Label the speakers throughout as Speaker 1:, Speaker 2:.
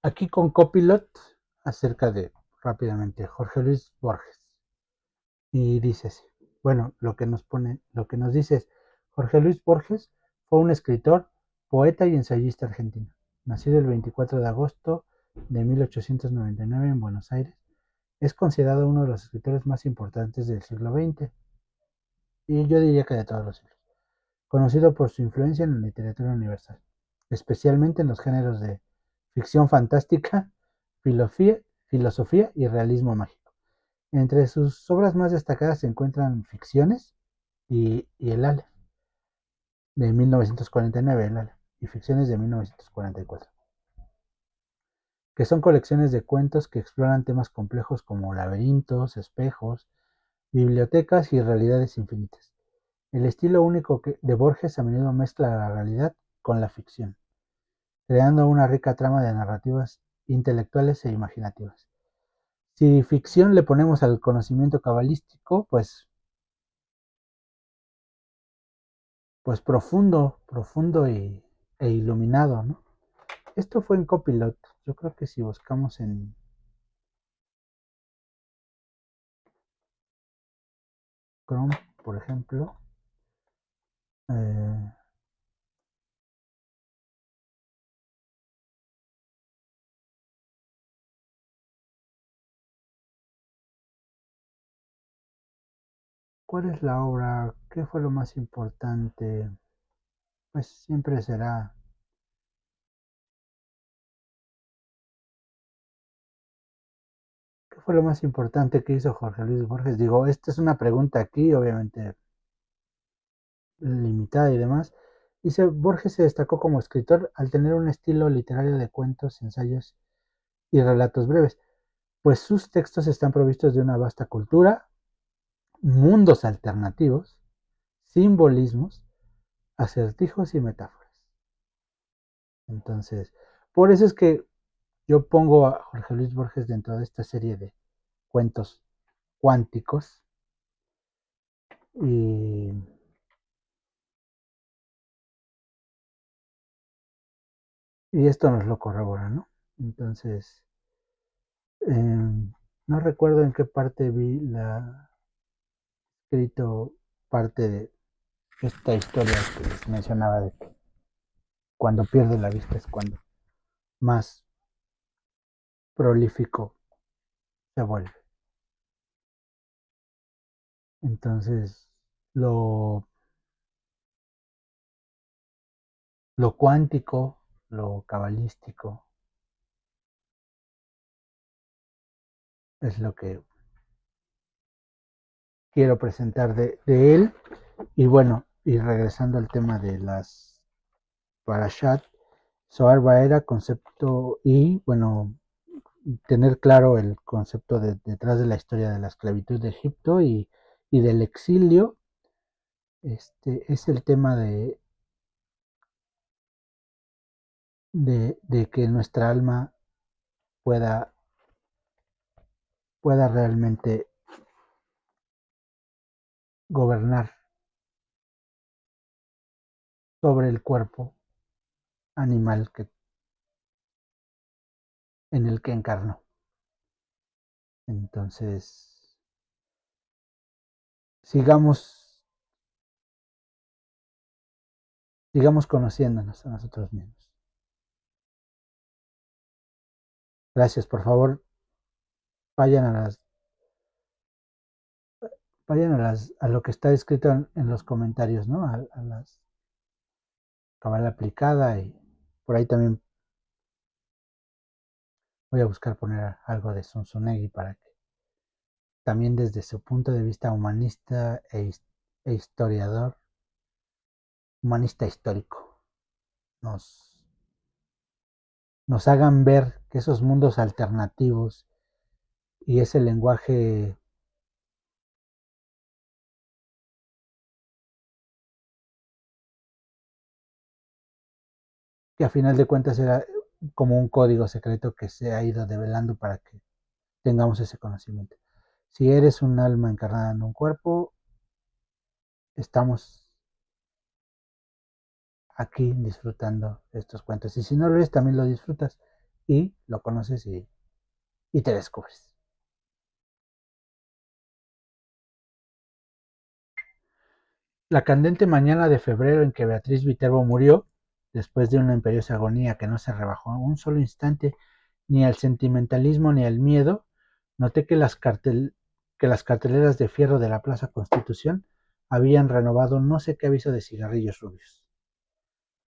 Speaker 1: Aquí con Copilot acerca de, rápidamente, Jorge Luis Borges. Y dice así, bueno, lo que nos dice es, Jorge Luis Borges fue un escritor, poeta y ensayista argentino, nacido el 24 de agosto de 1899 en Buenos Aires. Es considerado uno de los escritores más importantes del siglo XX, y yo diría que de todos los siglos, conocido por su influencia en la literatura universal, especialmente en los géneros de ficción fantástica, filosofía y realismo mágico. Entre sus obras más destacadas se encuentran Ficciones y El Aleph, de 1949, El Aleph, y Ficciones de 1944, que son colecciones de cuentos que exploran temas complejos como laberintos, espejos, bibliotecas y realidades infinitas. El estilo único de Borges a menudo mezcla la realidad con la ficción, creando una rica trama de narrativas intelectuales e imaginativas. Si ficción le ponemos al conocimiento cabalístico, pues profundo, profundo e iluminado, ¿no? Esto fue en Copilot. Yo creo que si buscamos en Chrome, por ejemplo, eh, ¿cuál es la obra? ¿Qué fue lo más importante? Pues siempre será. ¿Qué fue lo más importante que hizo Jorge Luis Borges? Digo, esta es una pregunta aquí, obviamente limitada y demás. Dice, Borges se destacó como escritor al tener un estilo literario de cuentos, ensayos y relatos breves, pues sus textos están provistos de una vasta cultura, mundos alternativos, simbolismos, acertijos y metáforas. Entonces, por eso es que yo pongo a Jorge Luis Borges dentro de esta serie de cuentos cuánticos y, y esto nos lo corrobora, ¿no? Entonces, no recuerdo en qué parte vi la escrito parte de esta historia que les mencionaba de que cuando pierde la vista es cuando más prolífico se vuelve. Entonces, lo, lo cuántico, lo cabalístico, es lo que quiero presentar de él. Y bueno, y regresando al tema de las Parashat, Zohar era concepto y, bueno, tener claro el concepto detrás de la historia de la esclavitud de Egipto y del exilio, es el tema de que nuestra alma pueda, pueda realmente gobernar sobre el cuerpo animal en el que encarnó. Entonces, sigamos, sigamos conociéndonos a nosotros mismos. Gracias, por favor, vayan a las a lo que está escrito en los comentarios, ¿no? A las cabal aplicada y por ahí también voy a buscar poner algo de Zunzunegui para que también desde su punto de vista humanista e historiador, humanista histórico, nos, nos hagan ver que esos mundos alternativos y ese lenguaje que a final de cuentas era como un código secreto que se ha ido develando para que tengamos ese conocimiento. Si eres un alma encarnada en un cuerpo, estamos aquí disfrutando estos cuentos. Y si no lo eres, también lo disfrutas. y lo conoces y te descubres. La candente mañana de febrero en que Beatriz Viterbo murió, después de una imperiosa agonía que no se rebajó un solo instante ni al sentimentalismo ni al miedo, noté que las carteleras de fierro de la Plaza Constitución habían renovado no sé qué aviso de cigarrillos rubios.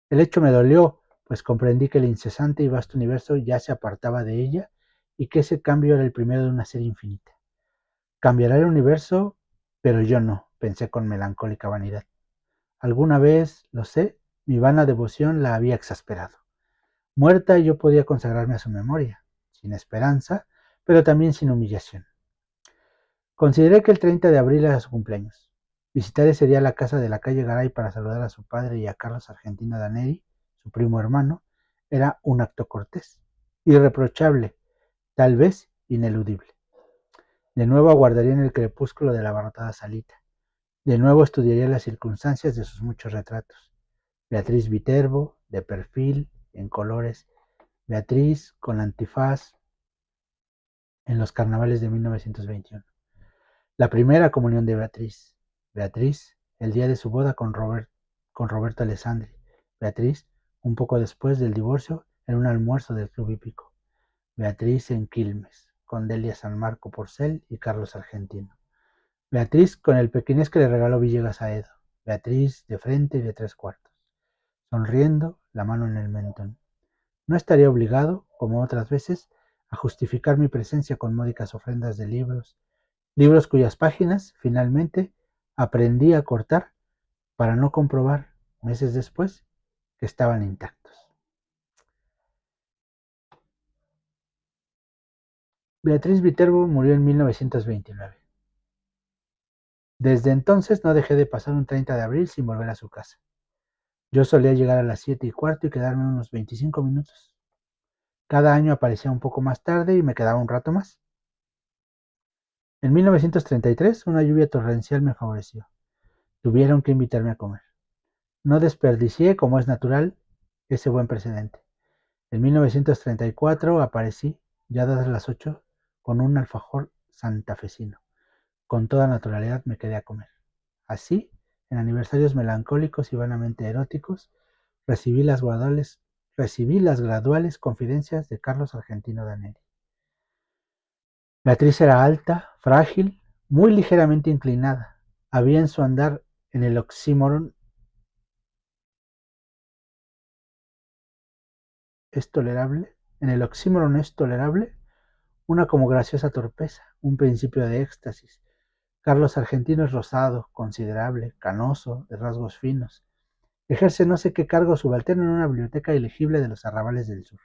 Speaker 1: El hecho me dolió, pues comprendí que el incesante y vasto universo ya se apartaba de ella y que ese cambio era el primero de una serie infinita. Cambiará el universo, pero yo no, pensé con melancólica vanidad. Alguna vez, lo sé, mi vana devoción la había exasperado. Muerta yo podía consagrarme a su memoria, sin esperanza, pero también sin humillación. Consideré que el 30 de abril era su cumpleaños. Visitar ese día la casa de la calle Garay para saludar a su padre y a Carlos Argentino Daneri, su primo hermano, era un acto cortés, irreprochable, tal vez ineludible. De nuevo aguardaría en el crepúsculo de la abarrotada salita. De nuevo estudiaría las circunstancias de sus muchos retratos. Beatriz Viterbo, de perfil, en colores. Beatriz con antifaz en los carnavales de 1921. La primera comunión de Beatriz. Beatriz, el día de su boda con Roberto Alessandri. Beatriz, un poco después del divorcio, en un almuerzo del Club Hípico. Beatriz en Quilmes, con Delia San Marco Porcel y Carlos Argentino. Beatriz con el pequinés que le regaló Villegas a Edo. Beatriz de frente y de tres cuartos. Sonriendo, la mano en el mentón. No estaría obligado, como otras veces, a justificar mi presencia con módicas ofrendas de libros cuyas páginas, finalmente, aprendí a cortar para no comprobar, meses después, que estaban intactos. Beatriz Viterbo murió en 1929. Desde entonces no dejé de pasar un 30 de abril sin volver a su casa. Yo solía llegar a las 7:15 y quedarme unos 25 minutos. Cada año aparecía un poco más tarde y me quedaba un rato más. En 1933 una lluvia torrencial me favoreció. Tuvieron que invitarme a comer. No desperdicié, como es natural, ese buen precedente. En 1934 aparecí, ya dadas las 8, con un alfajor santafesino. Con toda naturalidad me quedé a comer. Así, en aniversarios melancólicos y vanamente eróticos, recibí las graduales confidencias de Carlos Argentino Daneri. Beatriz era alta, frágil, muy ligeramente inclinada. Había en su andar en el oxímoron es tolerable, una como graciosa torpeza, un principio de éxtasis. Carlos Argentino es rosado, considerable, canoso, de rasgos finos. Ejerce no sé qué cargo subalterno en una biblioteca ilegible de los arrabales del sur.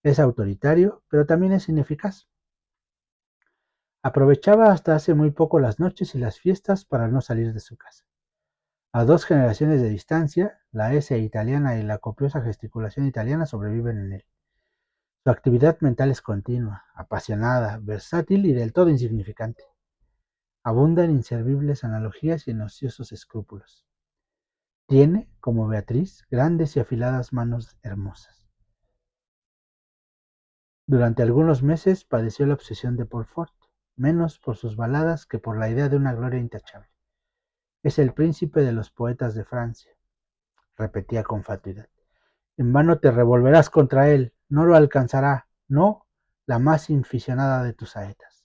Speaker 1: Es autoritario, pero también es ineficaz. Aprovechaba hasta hace muy poco las noches y las fiestas para no salir de su casa. A 2 generaciones de distancia, la S italiana y la copiosa gesticulación italiana sobreviven en él. Su actividad mental es continua, apasionada, versátil y del todo insignificante. Abunda en inservibles analogías y en ociosos escrúpulos. Tiene, como Beatriz, grandes y afiladas manos hermosas. Durante algunos meses padeció la obsesión de Paul Fort, menos por sus baladas que por la idea de una gloria intachable. Es el príncipe de los poetas de Francia, repetía con fatuidad. En vano te revolverás contra él, no lo alcanzará, no la más inficionada de tus saetas.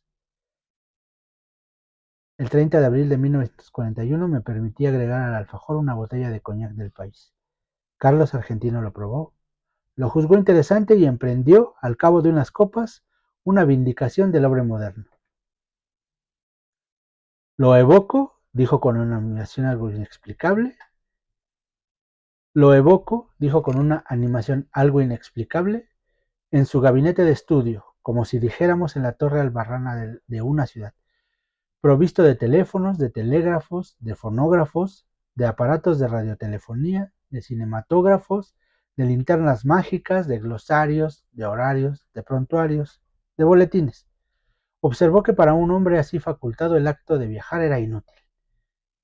Speaker 1: El 30 de abril de 1941 me permití agregar al alfajor una botella de coñac del país. Carlos Argentino lo probó, lo juzgó interesante y emprendió, al cabo de unas copas, una vindicación del hombre moderno. Lo evoco, dijo con una animación algo inexplicable. Lo evoco, dijo con una animación algo inexplicable, en su gabinete de estudio, como si dijéramos en la torre albarrana de una ciudad, provisto de teléfonos, de telégrafos, de fonógrafos, de aparatos de radiotelefonía, de cinematógrafos, de linternas mágicas, de glosarios, de horarios, de prontuarios, de boletines. Observó que para un hombre así facultado el acto de viajar era inútil.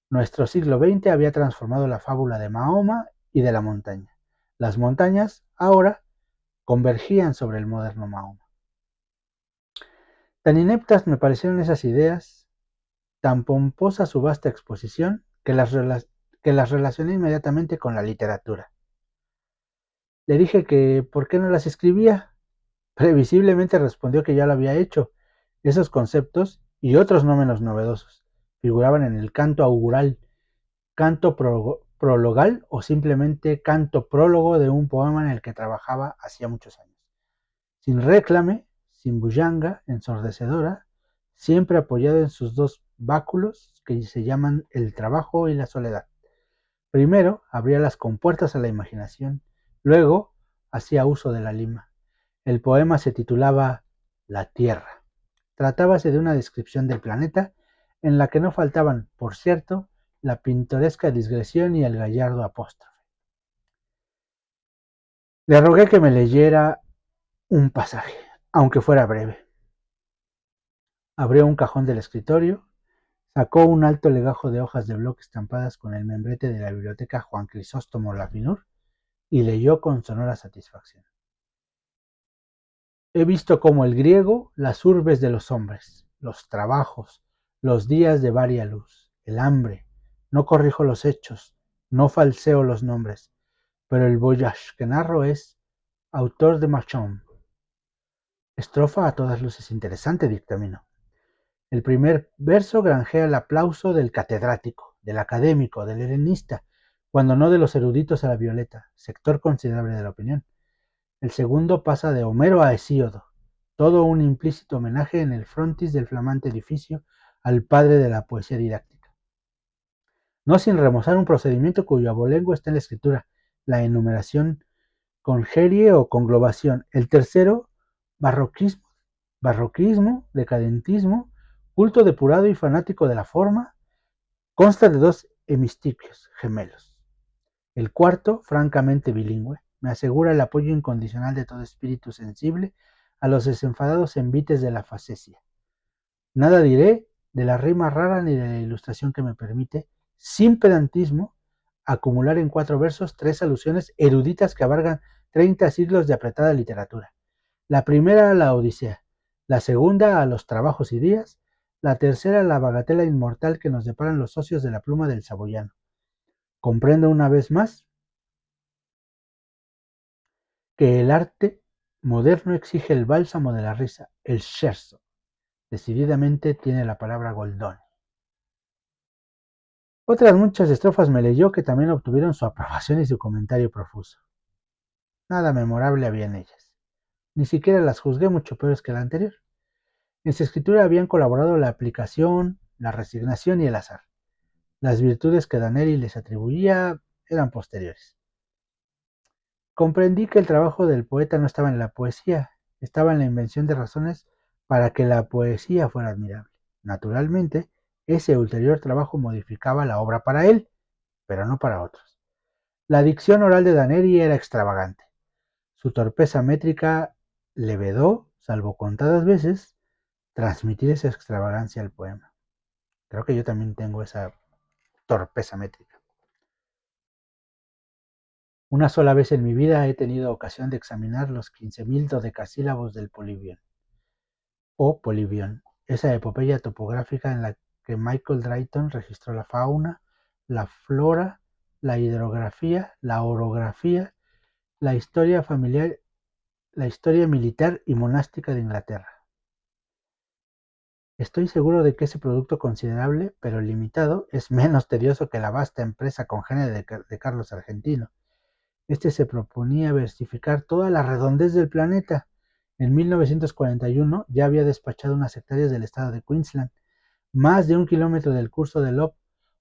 Speaker 1: Nuestro siglo XX había transformado la fábula de Mahoma y de la montaña. Las montañas, ahora, convergían sobre el moderno Mahoma. Tan ineptas me parecieron esas ideas, tan pomposa su vasta exposición, que las relacioné inmediatamente con la literatura. Le dije que por qué no las escribía. Previsiblemente respondió que ya lo había hecho. Esos conceptos, y otros no menos novedosos, figuraban en el canto augural, canto prologal o simplemente canto prólogo de un poema en el que trabajaba hacía muchos años. Sin réclame, sin bullanga ensordecedora, siempre apoyado en sus dos báculos que se llaman el trabajo y la soledad. Primero abría las compuertas a la imaginación, luego hacía uso de la lima. El poema se titulaba La Tierra. Tratábase de una descripción del planeta en la que no faltaban, por cierto, la pintoresca digresión y el gallardo apóstrofe. Le rogué que me leyera un pasaje, aunque fuera breve. Abrió un cajón del escritorio, sacó un alto legajo de hojas de bloque estampadas con el membrete de la biblioteca Juan Crisóstomo Lafinur y leyó con sonora satisfacción. He visto como el griego las urbes de los hombres, los trabajos, los días de varia luz, el hambre. No corrijo los hechos, no falseo los nombres, pero el voyage que narro es autor de Machon. Estrofa a todas luces interesante, dictamino. El primer verso granjea el aplauso del catedrático, del académico, del helenista, cuando no de los eruditos a la violeta, sector considerable de la opinión. El segundo pasa de Homero a Hesíodo, todo un implícito homenaje en el frontis del flamante edificio al padre de la poesía didáctica. No sin remozar un procedimiento cuyo abolengo está en la escritura, la enumeración congerie o conglobación. El tercero, barroquismo, decadentismo, culto depurado y fanático de la forma, consta de dos hemistiquios gemelos. El cuarto, francamente bilingüe, me asegura el apoyo incondicional de todo espíritu sensible a los desenfadados envites de la facesia. Nada diré de la rima rara ni de la ilustración que me permite, sin pedantismo, acumular en 4 versos 3 alusiones eruditas que abarcan 30 siglos de apretada literatura. La primera a la Odisea, la segunda a los trabajos y días, la tercera a la bagatela inmortal que nos deparan los socios de la pluma del saboyano. Comprendo una vez más que el arte moderno exige el bálsamo de la risa, el scherzo. Decididamente tiene la palabra Goldoni. Otras muchas estrofas me leyó que también obtuvieron su aprobación y su comentario profuso. Nada memorable había en ellas. Ni siquiera las juzgué mucho peores que la anterior. En su escritura habían colaborado la aplicación, la resignación y el azar. Las virtudes que Danelli les atribuía eran posteriores. Comprendí que el trabajo del poeta no estaba en la poesía, estaba en la invención de razones para que la poesía fuera admirable. Naturalmente, ese ulterior trabajo modificaba la obra para él, pero no para otros. La dicción oral de Danelli era extravagante. Su torpeza métrica le vedó, salvo contadas veces, transmitir esa extravagancia al poema. Creo que yo también tengo esa torpeza métrica. Una sola vez en mi vida he tenido ocasión de examinar los 15.000 dodecasílabos del Polybion, o Polybion, esa epopeya topográfica en la que Michael Drayton registró la fauna, la flora, la hidrografía, la orografía, la historia familiar, la historia militar y monástica de Inglaterra. Estoy seguro de que ese producto considerable, pero limitado, es menos tedioso que la vasta empresa congénere de Carlos Argentino. Este se proponía versificar toda la redondez del planeta. En 1941 ya había despachado unas hectáreas del estado de Queensland, más de 1 kilómetro del curso del Ob,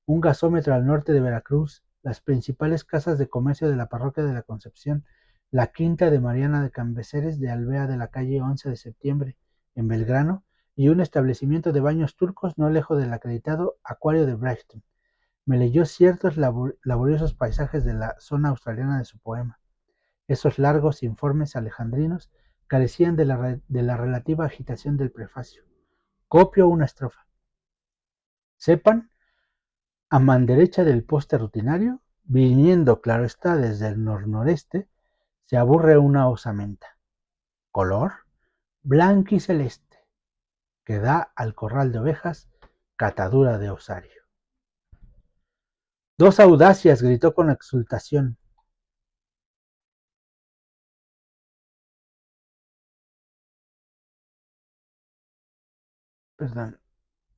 Speaker 1: un gasómetro al norte de Veracruz, las principales casas de comercio de la parroquia de la Concepción, la quinta de Mariana de Cambeseres de Alvea de la calle 11 de septiembre, en Belgrano, y un establecimiento de baños turcos no lejos del acreditado Acuario de Brighton. Me leyó ciertos laboriosos paisajes de la zona australiana de su poema. Esos largos informes alejandrinos carecían de la relativa agitación del prefacio. Copio una estrofa. Sepan, a manderecha del poste rutinario, viniendo claro está desde el nor-noreste, se aburre una osamenta. color blanquiceleste, que da al corral de ovejas catadura de osario. Dos audacias, gritó con exultación. Perdón,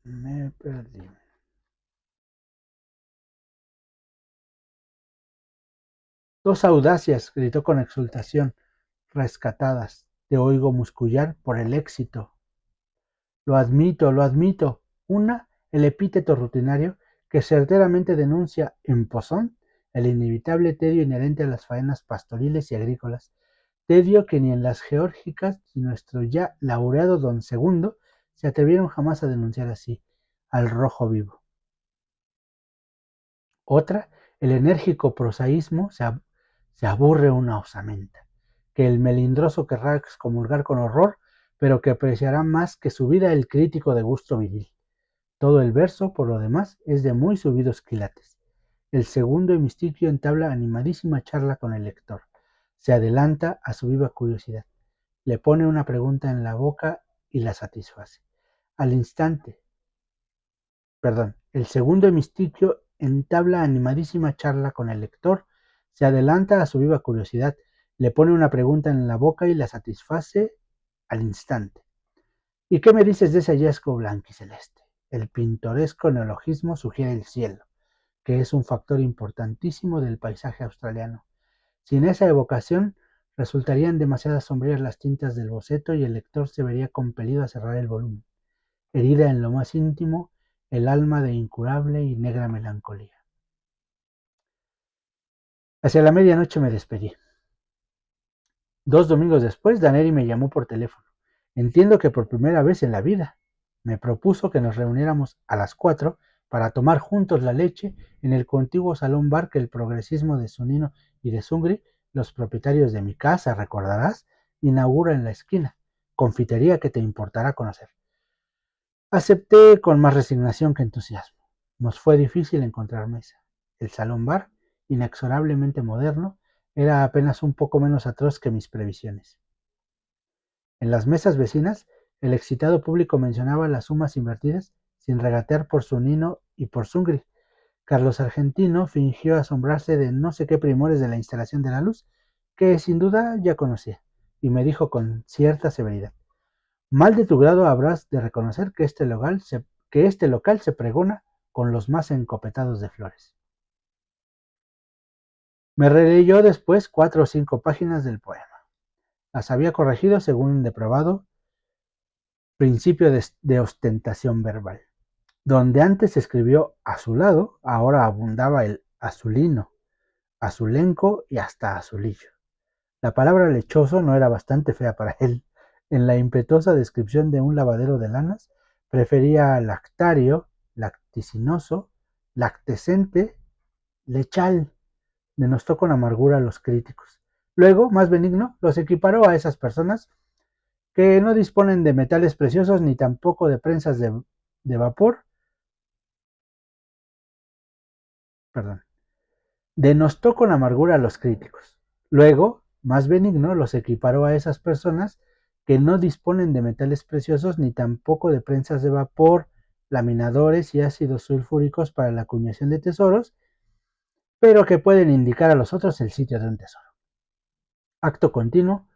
Speaker 1: me perdí. Dos audacias, gritó con exultación, rescatadas, te oigo muscullar por el éxito. Lo admito, lo admito. Una, el epíteto rutinario que certeramente denuncia en pozón el inevitable tedio inherente a las faenas pastoriles y agrícolas, tedio que ni en las geórgicas ni nuestro ya laureado don Segundo se atrevieron jamás a denunciar así, al rojo vivo. Otra, el enérgico prosaísmo se aburre una osamenta, que el melindroso querrá excomulgar con horror, pero que apreciará más que su vida el crítico de gusto viril. Todo el verso, por lo demás, es de muy subidos quilates. El segundo hemistiquio entabla animadísima charla con el lector. Se adelanta a su viva curiosidad. Le pone una pregunta en la boca y la satisface. Al instante, el segundo hemistiquio entabla animadísima charla con el lector, se adelanta a su viva curiosidad, le pone una pregunta en la boca y la satisface al instante. ¿Y qué me dices de ese hallazgo blanquiceleste? El pintoresco neologismo sugiere el cielo, que es un factor importantísimo del paisaje australiano. Sin esa evocación, resultarían demasiadas sombrías las tintas del boceto y el lector se vería compelido a cerrar el volumen, herida en lo más íntimo el alma de incurable y negra melancolía. Hacia la medianoche me despedí. 2 domingos después, Daneri me llamó por teléfono. Entiendo que por primera vez en la vida. Me propuso que nos reuniéramos a las 4 para tomar juntos la leche en el contiguo salón bar que el progresismo de Zunino y de Zungri, los propietarios de mi casa, recordarás, inaugura en la esquina, confitería que te importará conocer. Acepté con más resignación que entusiasmo. Nos fue difícil encontrar mesa. El salón bar, inexorablemente moderno, era apenas un poco menos atroz que mis previsiones. En las mesas vecinas, el excitado público mencionaba las sumas invertidas sin regatear por Zunino y por Zungri. Carlos Argentino fingió asombrarse de no sé qué primores de la instalación de la luz, que sin duda ya conocía, y me dijo con cierta severidad: mal de tu grado habrás de reconocer que este local se pregona con los más encopetados de flores. Me releyó después 4 o 5 páginas del poema. Las había corregido según un depravado principio de ostentación verbal. Donde antes escribió azulado, ahora abundaba el azulino, azulenco y hasta azulillo. La palabra lechoso no era bastante fea para él. En la impetuosa descripción de un lavadero de lanas, prefería lactario, lacticinoso, lactescente, lechal. Denostó con amargura a los críticos. Luego, más benigno, los equiparó a esas personas que no disponen de metales preciosos ni tampoco de prensas de vapor. Perdón. Denostó con amargura a los críticos. Luego, más benigno, los equiparó a esas personas que no disponen de metales preciosos ni tampoco de prensas de vapor, laminadores y ácidos sulfúricos para la acuñación de tesoros, pero que pueden indicar a los otros el sitio de un tesoro. Acto continuo,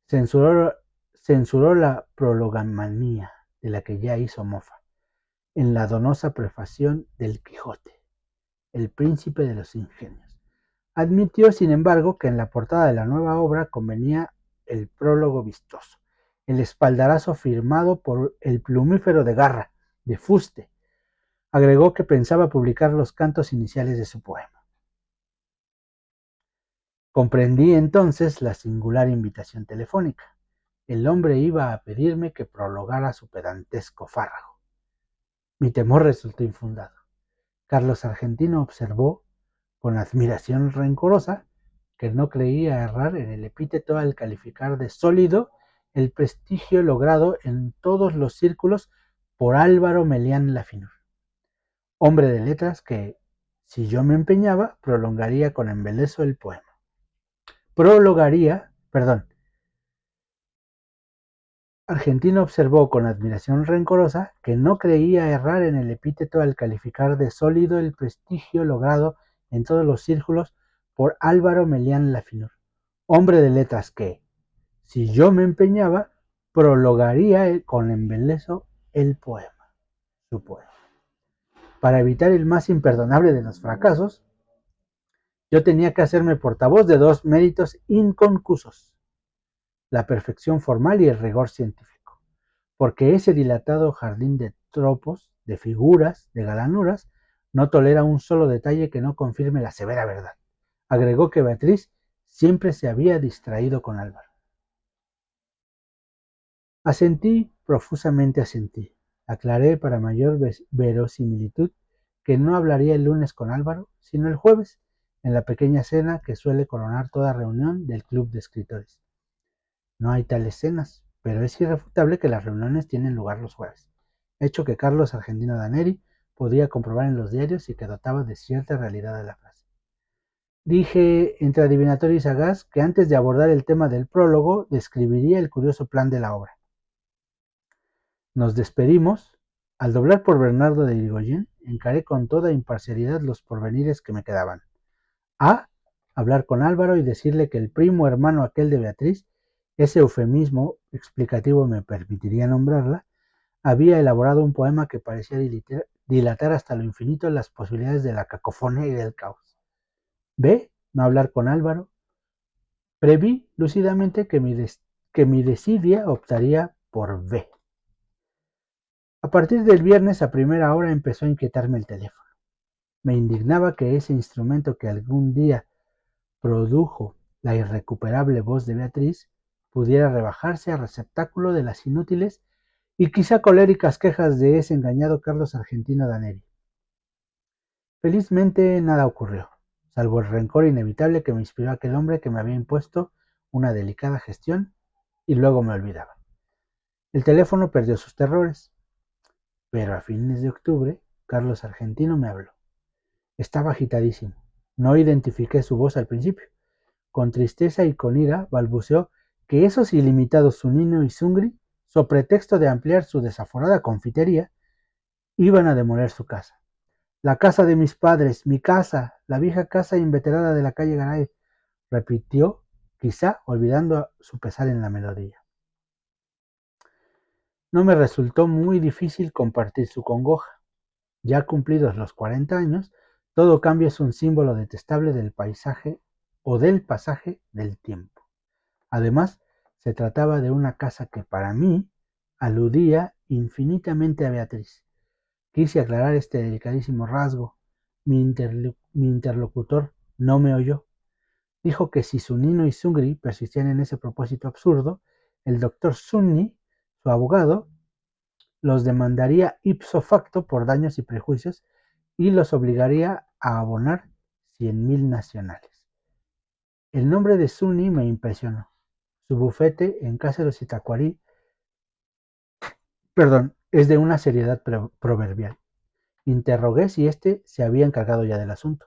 Speaker 1: censuró la prologamanía de la que ya hizo mofa, en la donosa prefación del Quijote, el príncipe de los ingenios. Admitió, sin embargo, que en la portada de la nueva obra convenía el prólogo vistoso, el espaldarazo firmado por el plumífero de Garra, de fuste. Agregó que pensaba publicar los cantos iniciales de su poema. Comprendí entonces la singular invitación telefónica. El hombre iba a pedirme que prologara su pedantesco fárrago. Mi temor resultó infundado. Carlos Argentino observó, con admiración rencorosa, que no creía errar en el epíteto al calificar de sólido el prestigio logrado en todos los círculos por Álvaro Melián Lafinur, hombre de letras que, si yo me empeñaba, prolongaría con embeleso el poema. Argentino observó con admiración rencorosa que no creía errar en el epíteto al calificar de sólido el prestigio logrado en todos los círculos por Álvaro Melián Lafinur, hombre de letras que, si yo me empeñaba, prologaría con embeleso el poema, su poema. Para evitar el más imperdonable de los fracasos, yo tenía que hacerme portavoz de dos méritos inconcusos: la perfección formal y el rigor científico, porque ese dilatado jardín de tropos, de figuras, de galanuras, no tolera un solo detalle que no confirme la severa verdad. Agregó que Beatriz siempre se había distraído con Álvaro. Asentí, profusamente asentí. Aclaré para mayor verosimilitud que no hablaría el lunes con Álvaro, sino el jueves, en la pequeña cena que suele coronar toda reunión del club de escritores. No hay tales cenas, pero es irrefutable que las reuniones tienen lugar los jueves, hecho que Carlos Argentino Daneri podía comprobar en los diarios y que dotaba de cierta realidad a la frase. Dije, entre adivinatorio y sagaz, que antes de abordar el tema del prólogo, describiría el curioso plan de la obra. Nos despedimos. Al doblar por Bernardo de Irigoyen, encaré con toda imparcialidad los porvenires que me quedaban. A. Hablar con Álvaro y decirle que el primo hermano aquel de Beatriz, ese eufemismo explicativo me permitiría nombrarla, había elaborado un poema que parecía dilatar hasta lo infinito las posibilidades de la cacofonía y del caos. B. No hablar con Álvaro. Preví lúcidamente que mi desidia optaría por B. A partir del viernes a primera hora empezó a inquietarme el teléfono. Me indignaba que ese instrumento que algún día produjo la irrecuperable voz de Beatriz pudiera rebajarse a receptáculo de las inútiles y quizá coléricas quejas de ese engañado Carlos Argentino Daneri. Felizmente nada ocurrió, salvo el rencor inevitable que me inspiró aquel hombre que me había impuesto una delicada gestión y luego me olvidaba. El teléfono perdió sus terrores, pero a fines de octubre Carlos Argentino me habló. Estaba agitadísimo. No identifiqué su voz al principio. Con tristeza y con ira balbuceó que esos ilimitados Zunino y Zungri, so pretexto de ampliar su desaforada confitería, iban a demoler su casa. La casa de mis padres, mi casa, la vieja casa inveterada de la calle Garay, repitió, quizá olvidando su pesar en la melodía. No me resultó muy difícil compartir su congoja. Ya cumplidos los 40 años, todo cambio es un símbolo detestable del paisaje o del pasaje del tiempo. Además, se trataba de una casa que para mí aludía infinitamente a Beatriz. Quise aclarar este delicadísimo rasgo. Mi interlocutor no me oyó. Dijo que si Zunino y Zungri persistían en ese propósito absurdo, el doctor Zunni, su abogado, los demandaría ipso facto por daños y prejuicios y los obligaría a abonar 100.000 nacionales. El nombre de Zunni me impresionó. Su bufete en Cáceres y Tacuarí, es de una seriedad proverbial. Interrogué si éste se había encargado ya del asunto.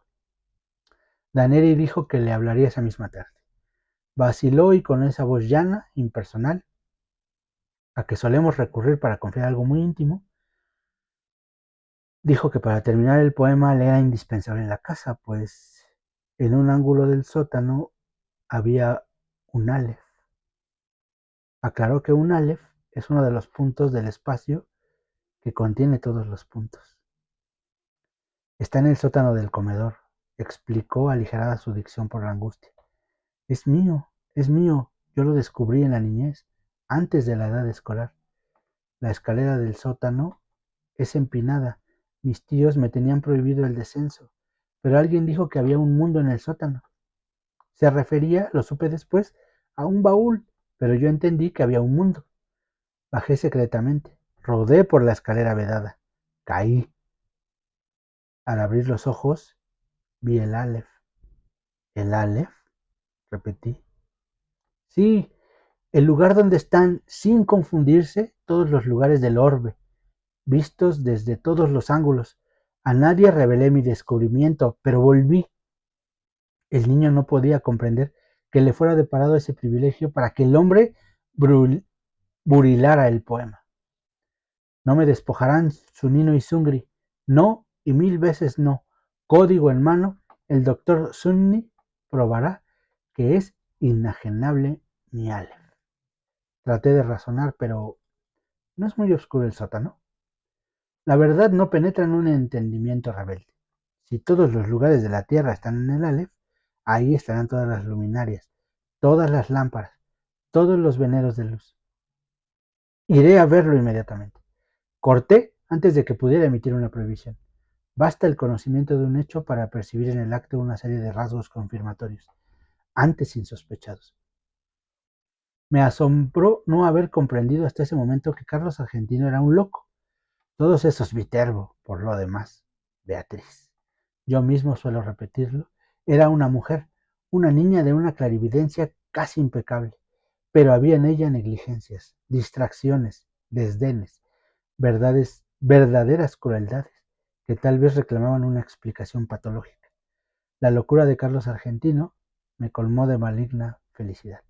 Speaker 1: Daneri dijo que le hablaría esa misma tarde. Vaciló y con esa voz llana, impersonal, a que solemos recurrir para confiar algo muy íntimo, dijo que para terminar el poema le era indispensable la casa, pues en un ángulo del sótano había un aleph. Aclaró que un aleph es uno de los puntos del espacio que contiene todos los puntos. Está en el sótano del comedor, explicó aligerada su dicción por la angustia. Es mío, yo lo descubrí en la niñez, antes de la edad escolar. La escalera del sótano es empinada. Mis tíos me tenían prohibido el descenso, pero alguien dijo que había un mundo en el sótano. Se refería, lo supe después, a un baúl, pero yo entendí que había un mundo. Bajé secretamente, rodé por la escalera vedada, caí. Al abrir los ojos, vi el aleph. ¿El aleph?, repetí. Sí, el lugar donde están, sin confundirse, todos los lugares del orbe, vistos desde todos los ángulos. A nadie revelé mi descubrimiento, pero volví. El niño no podía comprender que le fuera deparado ese privilegio para que el hombre burilara el poema. No me despojarán Sunino y Sungri. No y 1000 veces no. Código en mano, el doctor Sunni probará que es inajenable mi Aleph. Traté de razonar, pero ¿no es muy oscuro el sótano? La verdad no penetra en un entendimiento rebelde. Si todos los lugares de la Tierra están en el Aleph, ahí estarán todas las luminarias, todas las lámparas, todos los veneros de luz. Iré a verlo inmediatamente. Corté antes de que pudiera emitir una prohibición. Basta el conocimiento de un hecho para percibir en el acto una serie de rasgos confirmatorios, antes insospechados. Me asombró no haber comprendido hasta ese momento que Carlos Argentino era un loco. Todos esos Viterbo, por lo demás. Beatriz. Yo mismo suelo repetirlo. Era una mujer, una niña de una clarividencia casi impecable, pero había en ella negligencias, distracciones, desdenes, verdaderas crueldades, que tal vez reclamaban una explicación patológica. La locura de Carlos Argentino me colmó de maligna felicidad.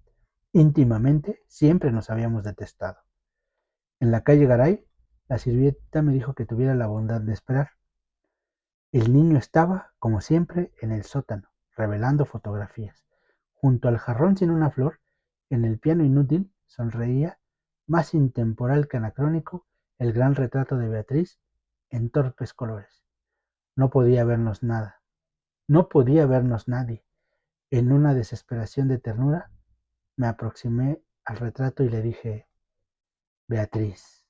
Speaker 1: Íntimamente siempre nos habíamos detestado. En la calle Garay, la sirvienta me dijo que tuviera la bondad de esperar. El niño estaba, como siempre, en el sótano, revelando fotografías. Junto al jarrón sin una flor, en el piano inútil, sonreía, más intemporal que anacrónico, el gran retrato de Beatriz en torpes colores. No podía vernos nada, no podía vernos nadie. En una desesperación de ternura, me aproximé al retrato y le dije, Beatriz,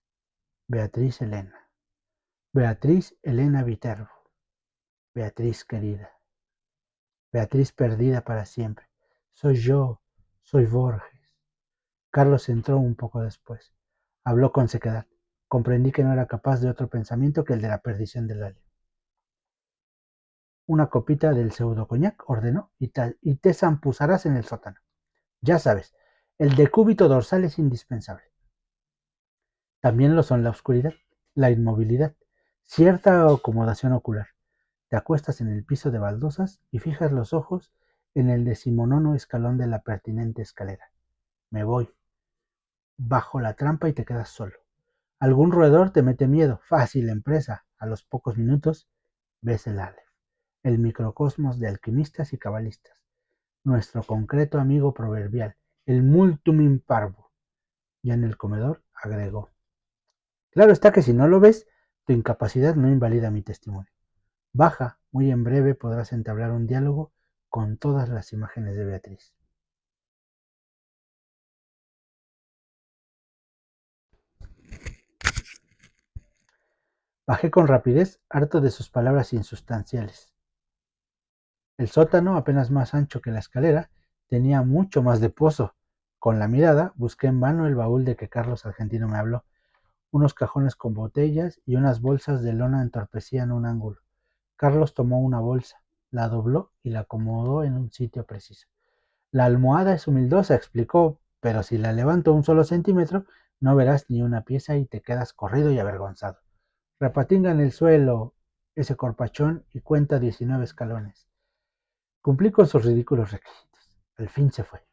Speaker 1: Beatriz Elena, Beatriz Elena Viterbo, Beatriz querida, Beatriz perdida para siempre. Soy yo, soy Borges. Carlos entró un poco después. Habló con sequedad. Comprendí que no era capaz de otro pensamiento que el de la perdición del alio. Una copita del pseudo coñac, ordenó, y te zampuzarás en el sótano. Ya sabes, el decúbito dorsal es indispensable. También lo son la oscuridad, la inmovilidad, cierta acomodación ocular. Te acuestas en el piso de baldosas y fijas los ojos en el 19º escalón de la pertinente escalera. Me voy. Bajo la trampa y te quedas solo. Algún roedor te mete miedo. Fácil empresa. A los pocos minutos ves el Aleph, el microcosmos de alquimistas y cabalistas. Nuestro concreto amigo proverbial, el multum in parvo. Ya en el comedor agregó. Claro está que si no lo ves, tu incapacidad no invalida mi testimonio. Baja, muy en breve podrás entablar un diálogo con todas las imágenes de Beatriz. Bajé con rapidez, harto de sus palabras insustanciales. El sótano, apenas más ancho que la escalera, tenía mucho más de pozo. Con la mirada busqué en vano el baúl de que Carlos Argentino me habló. Unos cajones con botellas y unas bolsas de lona entorpecían un ángulo. Carlos tomó una bolsa, la dobló y la acomodó en un sitio preciso. La almohada es humildosa, explicó, pero si la levanto un solo centímetro, no verás ni una pieza y te quedas corrido y avergonzado. Repatinga en el suelo ese corpachón y cuenta 19 escalones. Cumplí con sus ridículos requisitos. Al fin se fue.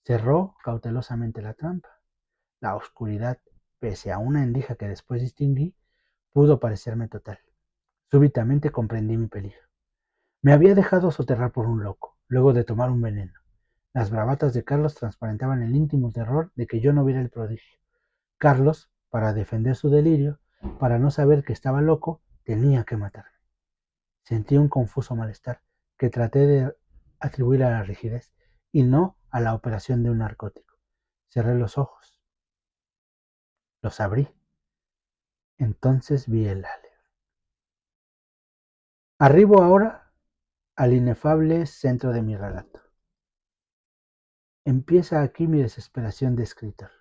Speaker 1: Cerró cautelosamente la trampa. La oscuridad, pese a una endija que después distinguí, pudo parecerme total. Súbitamente comprendí mi peligro. Me había dejado soterrar por un loco, luego de tomar un veneno. Las bravatas de Carlos transparentaban el íntimo terror de que yo no viera el prodigio. Carlos, para defender su delirio, para no saber que estaba loco, tenía que matarme. Sentí un confuso malestar que traté de atribuir a la rigidez y no a la operación de un narcótico. Cerré los ojos, los abrí, entonces vi el Aleph. Arribo ahora al inefable centro de mi relato. Empieza aquí mi desesperación de escritor.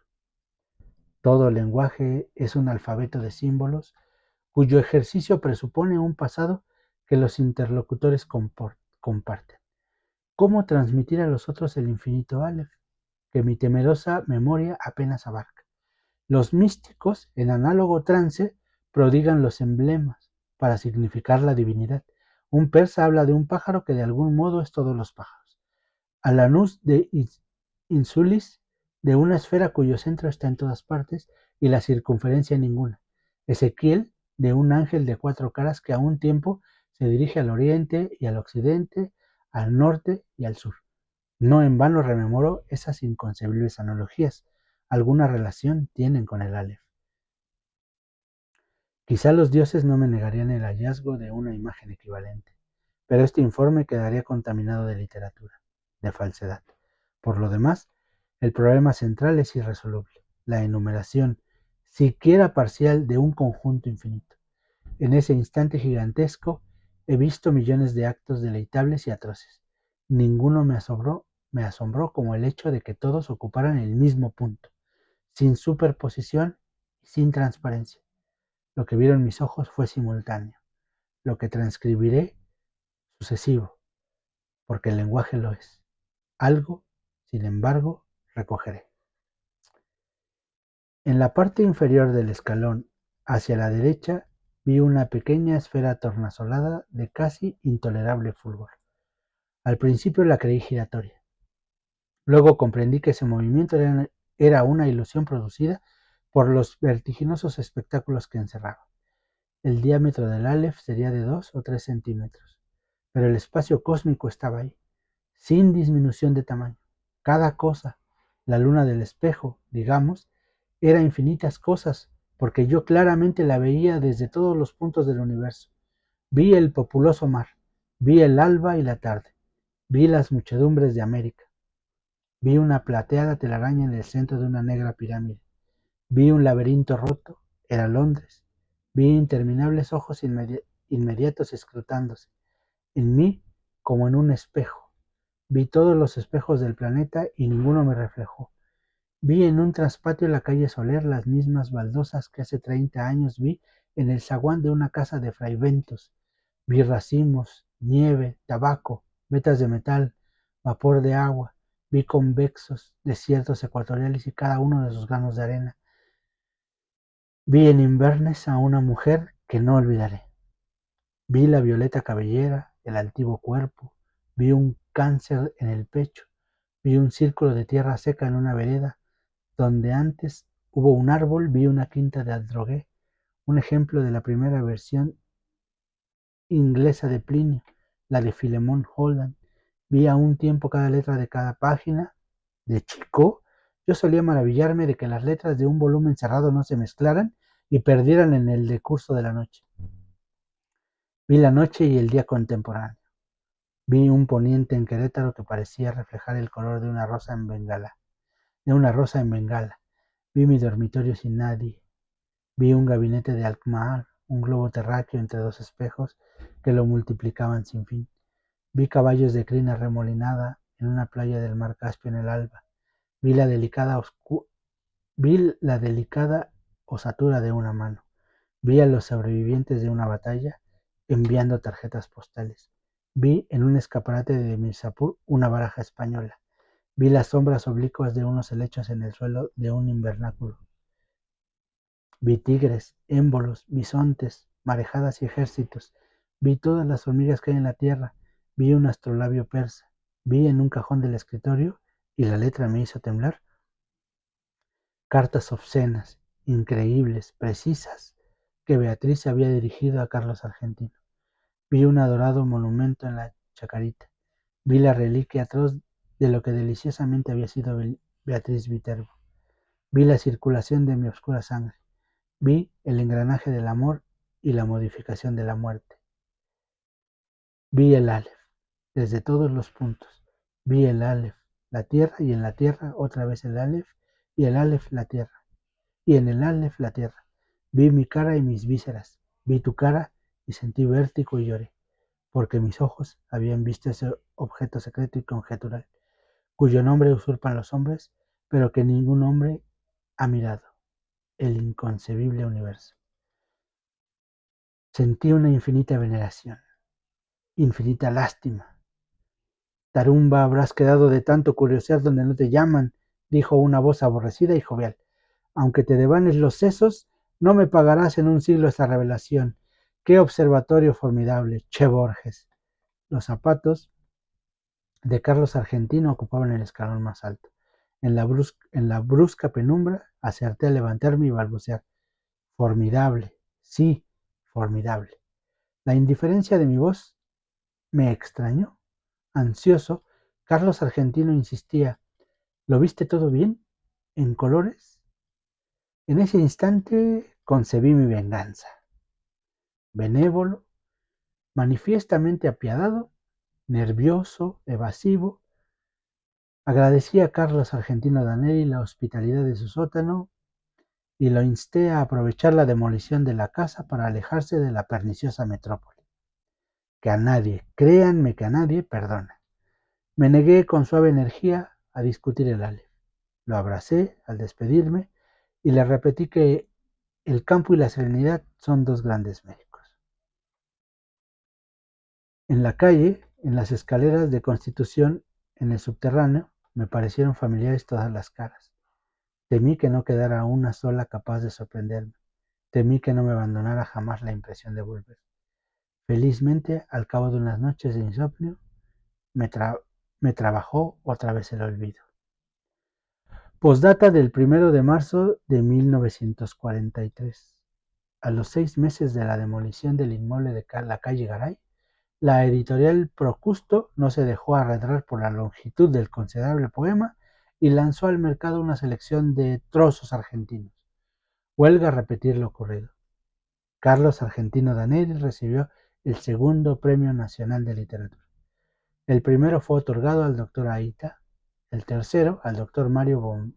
Speaker 1: Todo lenguaje es un alfabeto de símbolos cuyo ejercicio presupone un pasado que los interlocutores comparten. ¿Cómo transmitir a los otros el infinito Aleph, que mi temerosa memoria apenas abarca? Los místicos, en análogo trance, prodigan los emblemas para significar la divinidad. Un persa habla de un pájaro que de algún modo es todos los pájaros. Alanus de Insulis de una esfera cuyo centro está en todas partes y la circunferencia en ninguna. Ezequiel, de un ángel de 4 caras que a un tiempo se dirige al oriente y al occidente, al norte y al sur. No en vano rememoro esas inconcebibles analogías. Alguna relación tienen con el Aleph. Quizá los dioses no me negarían el hallazgo de una imagen equivalente, pero este informe quedaría contaminado de literatura, de falsedad. Por lo demás, el problema central es irresoluble, la enumeración, siquiera parcial, de un conjunto infinito. En ese instante gigantesco he visto millones de actos deleitables y atroces. Ninguno me asombró como el hecho de que todos ocuparan el mismo punto, sin superposición y sin transparencia. Lo que vieron mis ojos fue simultáneo, lo que transcribiré sucesivo, porque el lenguaje lo es. Algo, sin embargo, recogeré. En la parte inferior del escalón, hacia la derecha, vi una pequeña esfera tornasolada de casi intolerable fulgor. Al principio la creí giratoria. Luego comprendí que ese movimiento era una ilusión producida por los vertiginosos espectáculos que encerraba. El diámetro del Aleph sería de 2 o 3 centímetros, pero el espacio cósmico estaba ahí, sin disminución de tamaño. Cada cosa, la luna del espejo, digamos, era infinitas cosas, porque yo claramente la veía desde todos los puntos del universo. Vi el populoso mar, vi el alba y la tarde, vi las muchedumbres de América, vi una plateada telaraña en el centro de una negra pirámide, vi un laberinto roto, era Londres, vi interminables ojos inmediatos escrutándose, en mí como en un espejo. Vi todos los espejos del planeta y ninguno me reflejó. Vi en un traspatio la calle Soler las mismas baldosas que hace 30 años vi en el zaguán de una casa de fraiventos. Vi racimos, nieve, tabaco, vetas de metal, vapor de agua. Vi convexos, desiertos ecuatoriales y cada uno de sus granos de arena. Vi en Inverness a una mujer que no olvidaré. Vi la violeta cabellera, el altivo cuerpo, vi un cáncer en el pecho, vi un círculo de tierra seca en una vereda, donde antes hubo un árbol, vi una quinta de Aldrogué, un ejemplo de la primera versión inglesa de Plinio, la de Philemon Holland. Vi a un tiempo cada letra de cada página. De chico, yo solía maravillarme de que las letras de un volumen cerrado no se mezclaran y perdieran en el decurso de la noche. Vi la noche y el día contemporáneo. Vi un poniente en Querétaro que parecía reflejar el color de una rosa en Bengala. Vi mi dormitorio sin nadie. Vi un gabinete de Alkmaar, un globo terráqueo entre dos espejos que lo multiplicaban sin fin. Vi caballos de crina remolinada en una playa del mar Caspio en el alba. Vi la delicada osatura de una mano. Vi a los sobrevivientes de una batalla enviando tarjetas postales. Vi en un escaparate de Mirzapur una baraja española. Vi las sombras oblicuas de unos helechos en el suelo de un invernáculo. Vi tigres, émbolos, bisontes, marejadas y ejércitos. Vi todas las hormigas que hay en la tierra. Vi un astrolabio persa. Vi en un cajón del escritorio, y la letra me hizo temblar, cartas obscenas, increíbles, precisas, que Beatriz había dirigido a Carlos Argentino. Vi un adorado monumento en la Chacarita. Vi la reliquia atroz de lo que deliciosamente había sido Beatriz Viterbo. Vi la circulación de mi oscura sangre. Vi el engranaje del amor y la modificación de la muerte. Vi el Aleph, desde todos los puntos. Vi el Aleph, la tierra, y en la tierra otra vez el Aleph, y el Aleph la tierra, y en el Aleph la tierra. Vi mi cara y mis vísceras. Vi tu cara y sentí vértigo y lloré, porque mis ojos habían visto ese objeto secreto y conjetural, cuyo nombre usurpan los hombres, pero que ningún hombre ha mirado, el inconcebible universo. Sentí una infinita veneración, infinita lástima. Tarumba, habrás quedado de tanto curiosear donde no te llaman, dijo una voz aborrecida y jovial. Aunque te devanes los sesos, no me pagarás en un siglo esta revelación. ¡Qué observatorio formidable, Che Borges! Los zapatos de Carlos Argentino ocupaban el escalón más alto. En la brusca penumbra acerté a levantarme y balbucear. Formidable, sí, formidable. La indiferencia de mi voz me extrañó. Ansioso, Carlos Argentino insistía: ¿lo viste todo bien? ¿En colores? En ese instante concebí mi venganza. Benévolo, manifiestamente apiadado, nervioso, evasivo, agradecí a Carlos Argentino Danelli la hospitalidad de su sótano y lo insté a aprovechar la demolición de la casa para alejarse de la perniciosa metrópoli. Que a nadie, créanme que a nadie, perdona. Me negué con suave energía a discutir el Aleph. Lo abracé al despedirme y le repetí que el campo y la serenidad son dos grandes médicos. En la calle, en las escaleras de Constitución, en el subterráneo, me parecieron familiares todas las caras. Temí que no quedara una sola capaz de sorprenderme. Temí que no me abandonara jamás la impresión de volver. Felizmente, al cabo de unas noches de insomnio, me trabajó otra vez el olvido. Postdata del 1 de marzo de 1943. A los 6 meses de la demolición del inmueble de la calle Garay, la editorial Procusto no se dejó arredrar por la longitud del considerable poema y lanzó al mercado una selección de trozos argentinos. Huelga repetir lo ocurrido. Carlos Argentino Danelli recibió el segundo Premio Nacional de Literatura. El primero fue otorgado al doctor Aita, el tercero al doctor Mario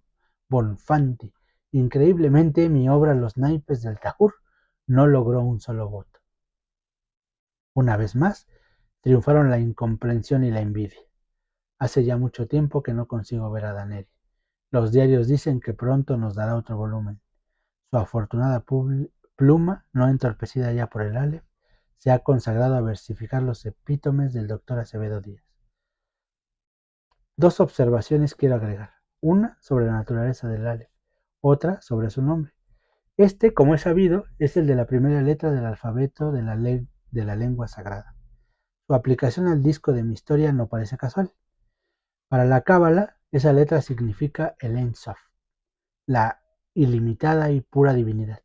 Speaker 1: Bonfanti. Increíblemente, mi obra Los naipes del Tajur no logró un solo voto. Una vez más, triunfaron la incomprensión y la envidia. Hace ya mucho tiempo que no consigo ver a Danelli. Los diarios dicen que pronto nos dará otro volumen. Su afortunada pluma, no entorpecida ya por el Aleph, se ha consagrado a versificar los epítomes del doctor Acevedo Díaz. Dos observaciones quiero agregar. Una sobre la naturaleza del Aleph, otra sobre su nombre. Este, como es sabido, es el de la primera letra del alfabeto de la lengua sagrada. Su aplicación al disco de mi historia no parece casual. Para la Cábala, esa letra significa el Ein Sof, la ilimitada y pura divinidad.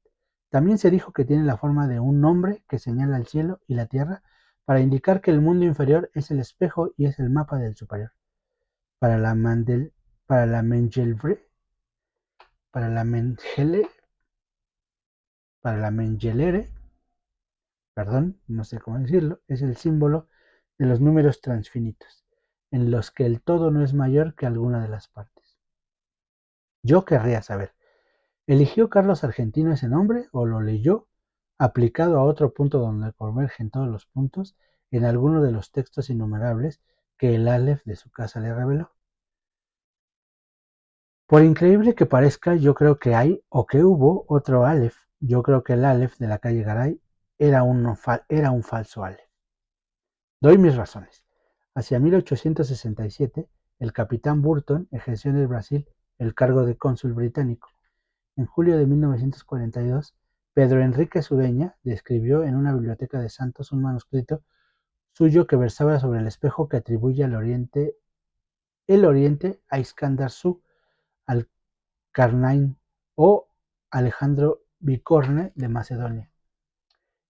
Speaker 1: También se dijo que tiene la forma de un nombre que señala el cielo y la tierra para indicar que el mundo inferior es el espejo y es el mapa del superior. Para la Mengelere, no sé cómo decirlo, es el símbolo de los números transfinitos, en los que el todo no es mayor que alguna de las partes. Yo querría saber, ¿eligió Carlos Argentino ese nombre o lo leyó aplicado a otro punto donde convergen todos los puntos en alguno de los textos innumerables que el Aleph de su casa le reveló? Por increíble que parezca, yo creo que hay o que hubo otro Aleph. Yo creo que el Aleph de la calle Garay era un falso Aleph. Doy mis razones. Hacia 1867, el capitán Burton ejerció en el Brasil el cargo de cónsul británico. En julio de 1942, Pedro Enrique Sureña describió en una biblioteca de Santos un manuscrito suyo que versaba sobre el espejo que atribuye el Oriente a Iskandar Su, al Carnain o Alejandro Bicorne de Macedonia.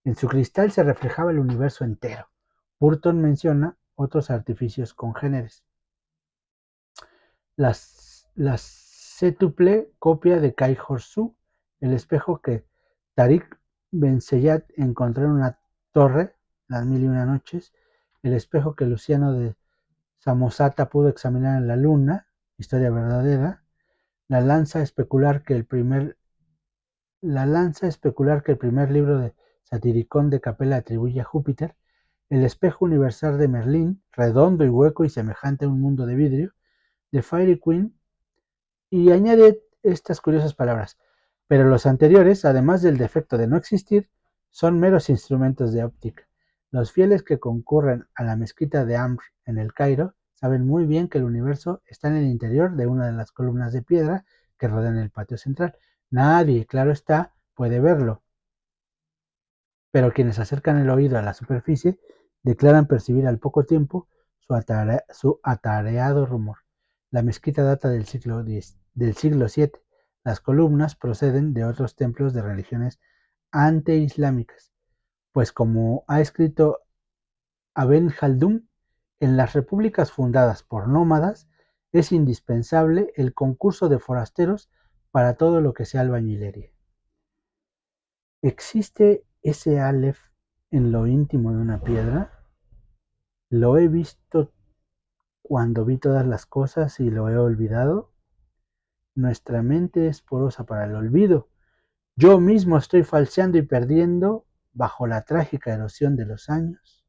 Speaker 1: En su cristal se reflejaba el universo entero. Burton menciona otros artificios congéneres. La cétuple copia de Kai-Horsu, el espejo que Tariq Ben Zayed encontró en una torre, las mil y una noches, el espejo que Luciano de Samosata pudo examinar en la luna, historia verdadera, la lanza especular que el primer libro de Satiricón de Capella atribuye a Júpiter, el espejo universal de Merlín, redondo y hueco y semejante a un mundo de vidrio, de Fairy Queen, y añade estas curiosas palabras: pero los anteriores, además del defecto de no existir, son meros instrumentos de óptica. Los fieles que concurren a la mezquita de Amr en el Cairo saben muy bien que el universo está en el interior de una de las columnas de piedra que rodean el patio central. Nadie, claro está, puede verlo, pero quienes acercan el oído a la superficie declaran percibir al poco tiempo su atareado rumor. La mezquita data del siglo VII. Las columnas proceden de otros templos de religiones anteislámicas, pues como ha escrito Ibn Jaldún, en las repúblicas fundadas por nómadas es indispensable el concurso de forasteros para todo lo que sea albañilería. ¿Existe ese Aleph en lo íntimo de una piedra? ¿Lo he visto cuando vi todas las cosas y lo he olvidado? Nuestra mente es porosa para el olvido. Yo mismo estoy falseando y perdiendo, bajo la trágica erosión de los años,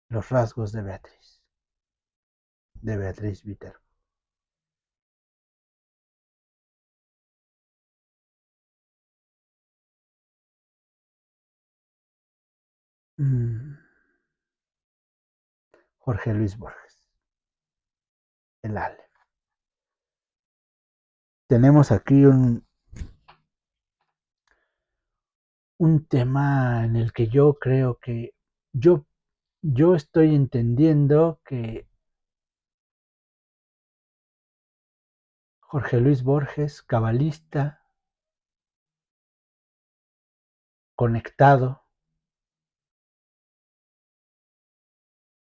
Speaker 1: los rasgos de Beatriz Viterbo. Jorge Luis Borges, el Ale. Tenemos aquí un tema en el que yo creo que yo estoy entendiendo que Jorge Luis Borges, cabalista, conectado,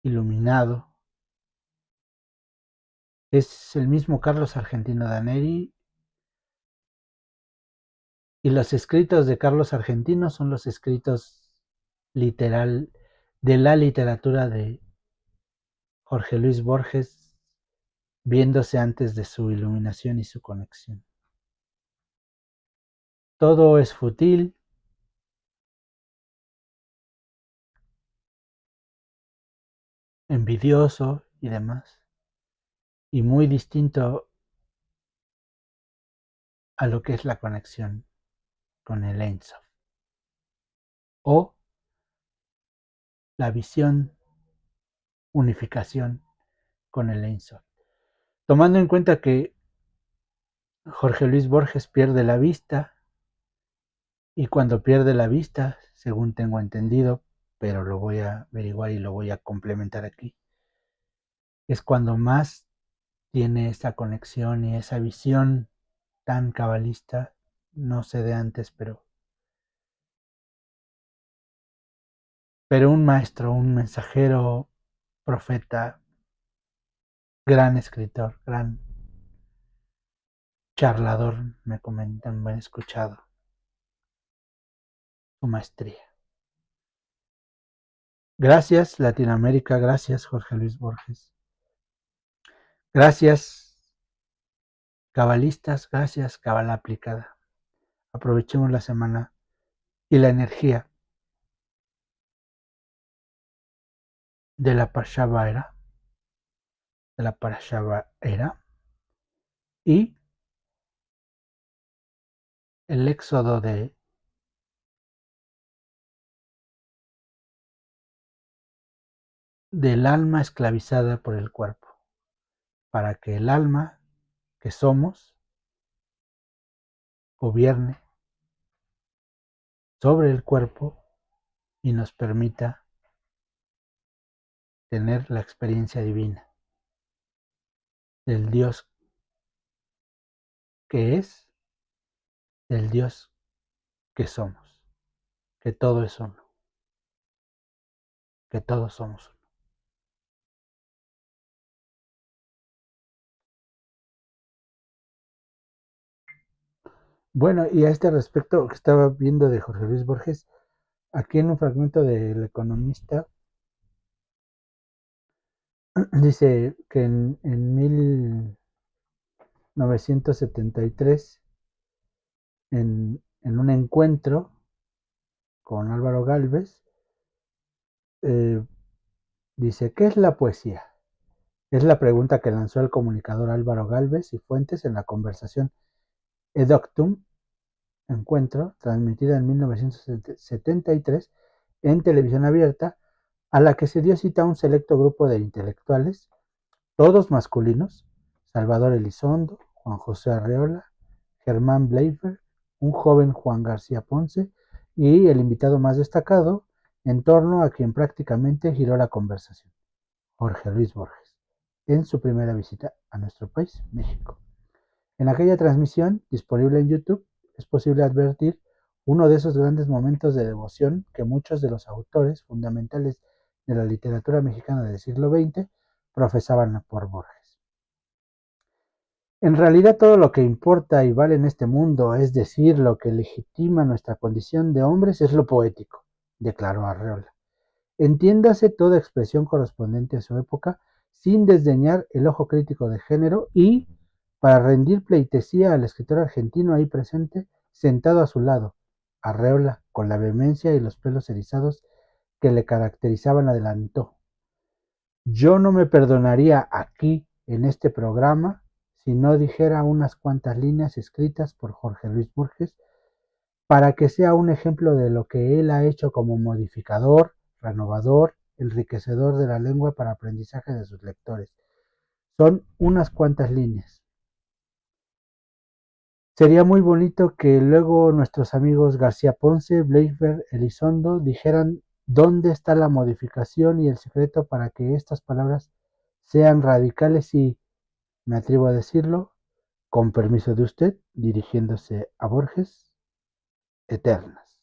Speaker 1: iluminado, es el mismo Carlos Argentino Daneri, y los escritos de Carlos Argentino son los escritos literal de la literatura de Jorge Luis Borges, viéndose antes de su iluminación y su conexión. Todo es fútil, envidioso y demás, y muy distinto a lo que es la conexión con el Ein Sof, o la visión, unificación con el Ein Sof. Tomando en cuenta que Jorge Luis Borges pierde la vista, y cuando pierde la vista, según tengo entendido, pero lo voy a averiguar y lo voy a complementar aquí, es cuando más tiene esa conexión y esa visión tan cabalista, no sé de antes, pero un maestro, un mensajero, profeta, gran escritor, gran charlador, me comentan, me han escuchado su maestría. Gracias Latinoamérica, gracias Jorge Luis Borges, gracias cabalistas, gracias cabala aplicada. Aprovechemos la semana y la energía de la Parashá Era y el éxodo del alma esclavizada por el cuerpo, para que el alma que somos gobierne sobre el cuerpo y nos permita tener la experiencia divina del Dios que es, del Dios que somos, que todo es uno, que todos somos uno. Bueno, y a este respecto que estaba viendo de Jorge Luis Borges, aquí en un fragmento del Economista, dice que en 1973, en un encuentro con Álvaro Galvez, eh, dice, ¿qué es la poesía? Es la pregunta que lanzó el comunicador Álvaro Galvez y Fuentes en la conversación Edoctum, encuentro, transmitida en 1973 en televisión abierta, a la que se dio cita un selecto grupo de intelectuales, todos masculinos: Salvador Elizondo, Juan José Arreola, Germán Bleifer, un joven Juan García Ponce y el invitado más destacado, en torno a quien prácticamente giró la conversación, Jorge Luis Borges. en su primera visita a nuestro país, México. En aquella transmisión, disponible en YouTube, es posible advertir uno de esos grandes momentos de devoción que muchos de los autores fundamentales de la literatura mexicana del siglo XX profesaban por Borges. En realidad todo lo que importa y vale en este mundo, es decir, lo que legitima nuestra condición de hombres, es lo poético, declaró Arreola. Entiéndase toda expresión correspondiente a su época, sin desdeñar el ojo crítico de género y, para rendir pleitesía al escritor argentino ahí presente, sentado a su lado, Arreola, con la vehemencia y los pelos erizados que le caracterizaban, adelantó: yo no me perdonaría aquí, en este programa, si no dijera unas cuantas líneas escritas por Jorge Luis Borges, para que sea un ejemplo de lo que él ha hecho como modificador, renovador, enriquecedor de la lengua para aprendizaje de sus lectores. Son unas cuantas líneas. Sería muy bonito que luego nuestros amigos García Ponce, Bleichberg, Elizondo dijeran dónde está la modificación y el secreto para que estas palabras sean radicales y, me atrevo a decirlo, con permiso de usted, dirigiéndose a Borges, eternas.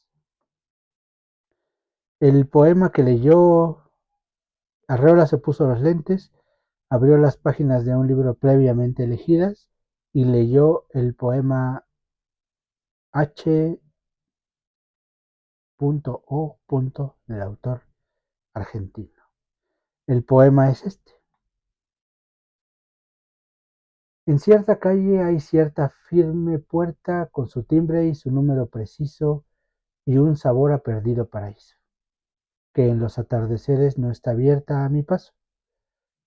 Speaker 1: El poema que leyó, Arreola se puso los lentes, abrió las páginas de un libro previamente elegidas y leyó el poema H. O. del autor argentino. El poema es este. En cierta calle hay cierta firme puerta con su timbre y su número preciso y un sabor a perdido paraíso, que en los atardeceres no está abierta a mi paso.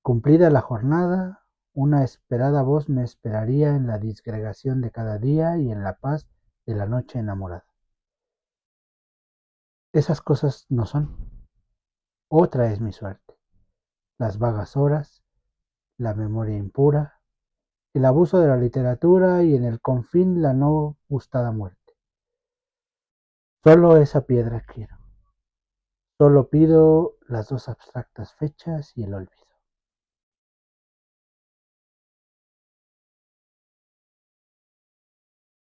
Speaker 1: Cumplida la jornada, una esperada voz me esperaría en la disgregación de cada día y en la paz de la noche enamorada. Esas cosas no son. Otra es mi suerte. Las vagas horas, la memoria impura, el abuso de la literatura y en el confín la no gustada muerte. Solo esa piedra quiero. Solo pido las dos abstractas fechas y el olvido.